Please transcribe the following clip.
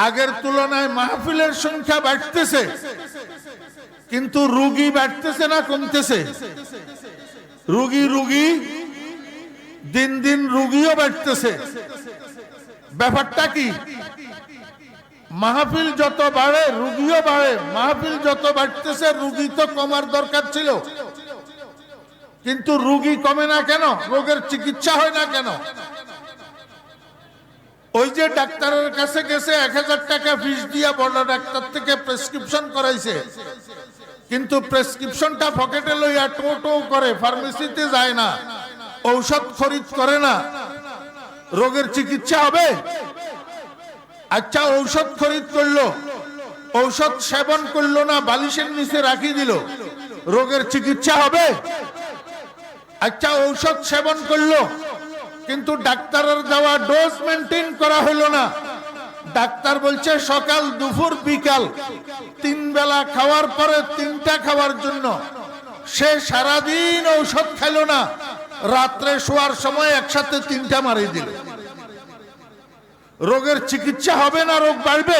আগের তুলনায় মাহফিলের সংখ্যা বাড়তেছে, কিন্তু রোগী বাড়তেছে না কমতেছে? রোগী দিন দিন রোগীও বাড়তেছে। ব্যাপারটা কি? মাহফিল যত বাড়ে রোগীও বাড়ে, মাহফিল যত বাড়তেছে রোগী তো কমার দরকার ছিল, কিন্তু রোগী কমে না কেন? রোগের চিকিৎসা হয় না কেন? ওই যে ডাক্তারের কাছে গেছে 1000 টাকা ফিস দিয়ে বড় ডাক্তার থেকে প্রেসক্রিপশন করাইছে, কিন্তু প্রেসক্রিপশনটা পকেটে লইয়া টো করে, ফার্মেসিতে যায় না, ঔষধ খরিদ করে না, রোগের চিকিৎসা হবে? আচ্ছা, ঔষধ খরিদ করলো, ঔষধ সেবন করলো না, বালিশের নিচে রাখি দিল, রোগের চিকিৎসা হবে? আচ্ছা, ঔষধ সেবন করলো, কিন্তু ডাক্তারের দেওয়া ডোজ মেনটেন করা হলো না, ডাক্তার বলছে সকাল দুপুর বিকাল 3 বেলা খাওয়ার পরে 3টা খাওয়ার জন্য, সে সারাদিন ঔষধ খেলো না, রাত্রে শোয়ার সময় একসাথে 3টা মারি দিল, রোগের চিকিৎসা হবে না রোগ বাড়বে?